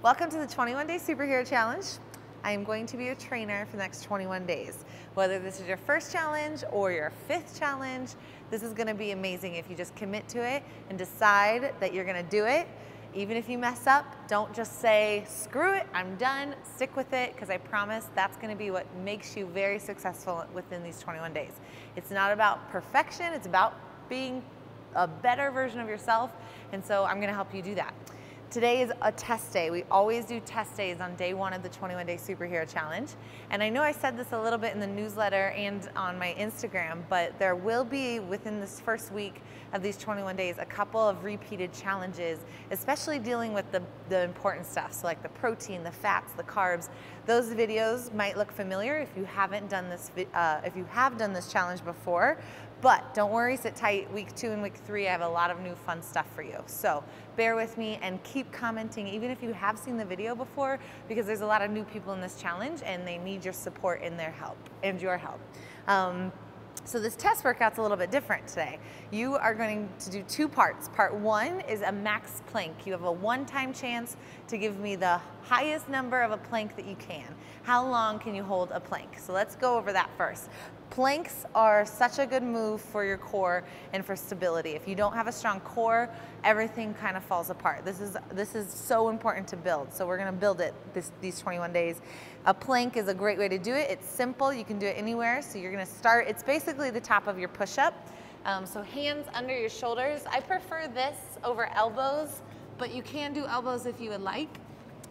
Welcome to the 21-Day Superhero Challenge. I am going to be your trainer for the next 21 days. Whether this is your first challenge or your fifth challenge, this is gonna be amazing if you just commit to it and decide that you're gonna do it. Even if you mess up, don't just say, screw it, I'm done, stick with it, because I promise that's gonna be what makes you very successful within these 21 days. It's not about perfection, it's about being a better version of yourself, and so I'm gonna help you do that. Today is a test day. We always do test days on day one of the 21-Day Superhero Challenge. And I know I said this a little bit in the newsletter and on my Instagram, but there will be, within this first week of these 21 days, a couple of repeated challenges, especially dealing with the important stuff. So like the protein, the fats, the carbs. Those videos might look familiar if you haven't done this, if you have done this challenge before. But don't worry, sit tight. Week 2 and week 3, I have a lot of new fun stuff for you. So bear with me and keep commenting, even if you have seen the video before, because there's a lot of new people in this challenge and they need your support and their help and your help. So this test workout's a little bit different today. You are going to do 2 parts. Part 1 is a max plank. You have a one-time chance to give me the highest number of a plank that you can. How long can you hold a plank? So let's go over that first. Planks are such a good move for your core and for stability. If you don't have a strong core, everything kind of falls apart. This is so important to build. So we're gonna build it these 21 days. A plank is a great way to do it. It's simple, you can do it anywhere. So you're gonna start, it's basically the top of your push-up. So hands under your shoulders. I prefer this over elbows, but you can do elbows if you would like.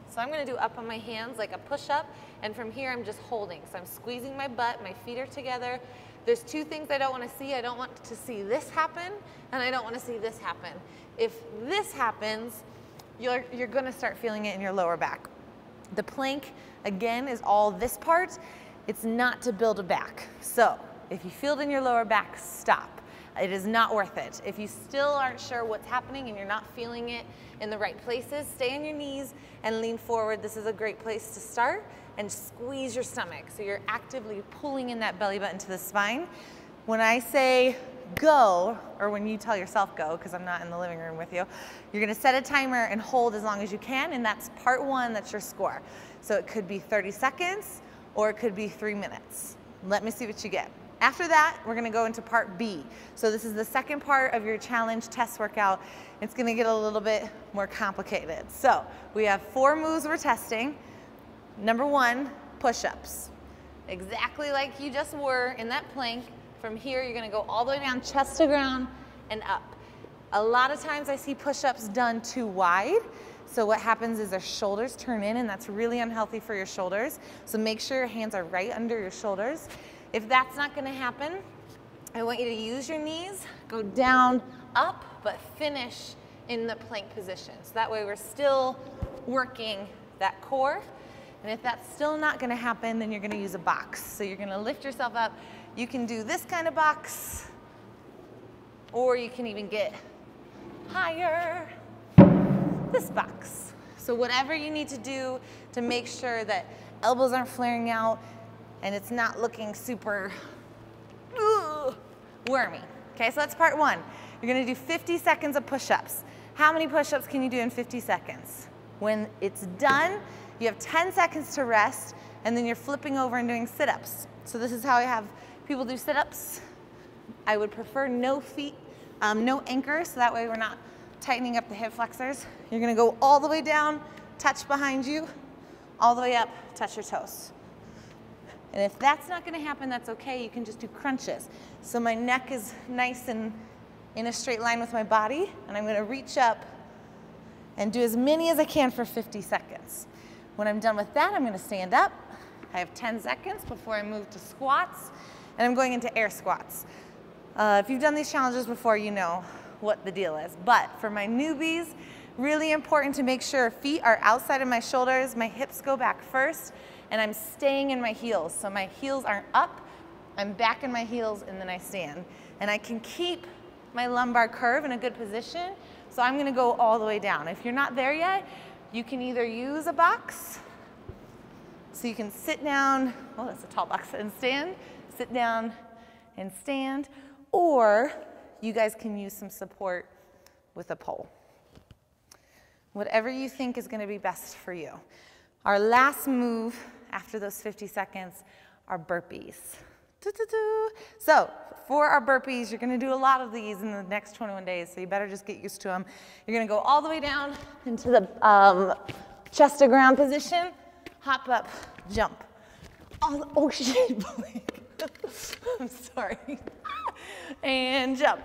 So I'm gonna do up on my hands like a push-up, and from here I'm just holding. So I'm squeezing my butt, my feet are together. There's 2 things I don't wanna see. I don't want to see this happen, and I don't wanna see this happen. If this happens, you're gonna start feeling it in your lower back. The plank, again, is all this part. It's not to build a back. So if you feel it in your lower back, stop. It is not worth it. If you still aren't sure what's happening and you're not feeling it in the right places, stay on your knees and lean forward. This is a great place to start, and squeeze your stomach. So you're actively pulling in that belly button to the spine. When I say go, or when you tell yourself go, because I'm not in the living room with you, you're gonna set a timer and hold as long as you can, and that's part 1, that's your score. So it could be 30 seconds, or it could be 3 minutes. Let me see what you get. After that, we're gonna go into part B. So this is the second part of your challenge test workout. It's gonna get a little bit more complicated. So we have 4 moves we're testing. Number 1, push-ups. Exactly like you just were in that plank. From here, you're gonna go all the way down, chest to ground and up. A lot of times I see push-ups done too wide. So what happens is their shoulders turn in, and that's really unhealthy for your shoulders. So make sure your hands are right under your shoulders. If that's not gonna happen, I want you to use your knees, go down, up, but finish in the plank position. So that way we're still working that core. And if that's still not gonna happen, then you're gonna use a box. So you're gonna lift yourself up. You can do this kind of box, or you can even get higher, this box. So whatever you need to do to make sure that elbows aren't flaring out and it's not looking super wormy. Okay, so that's part 1. You're gonna do 50 seconds of push-ups. How many push-ups can you do in 50 seconds? When it's done, you have 10 seconds to rest, and then you're flipping over and doing sit-ups. So this is how I have people do sit-ups. I would prefer no feet, no anchor, so that way we're not tightening up the hip flexors. You're gonna go all the way down, touch behind you, all the way up, touch your toes. And if that's not gonna happen, that's okay. You can just do crunches. So my neck is nice and in a straight line with my body, and I'm gonna reach up and do as many as I can for 50 seconds. When I'm done with that, I'm gonna stand up. I have 10 seconds before I move to squats, and I'm going into air squats. If you've done these challenges before, you know what the deal is. But for my newbies, really important to make sure feet are outside of my shoulders, my hips go back first, and I'm staying in my heels. So my heels aren't up, I'm back in my heels, and then I stand. And I can keep my lumbar curve in a good position, so I'm gonna go all the way down. If you're not there yet, you can either use a box, so you can sit down, oh, that's a tall box, and stand, sit down and stand, or you guys can use some support with a pole. Whatever you think is gonna be best for you. Our last move after those 50 seconds are burpees. So for our burpees, you're gonna do a lot of these in the next 21 days, so you better just get used to them. You're gonna go all the way down into the chest to ground position, hop up, jump. Oh shit, I'm sorry. And jump.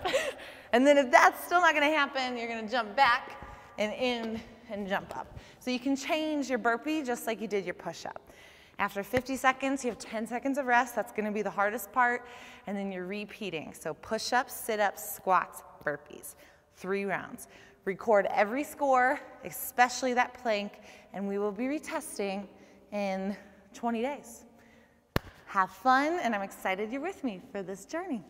And then if that's still not gonna happen, you're gonna jump back and in and jump up. So you can change your burpee just like you did your push-up. After 50 seconds, you have 10 seconds of rest. That's gonna be the hardest part. And then you're repeating. So push-ups, sit-ups, squats, burpees. 3 rounds. Record every score, especially that plank, and we will be retesting in 20 days. Have fun, and I'm excited you're with me for this journey.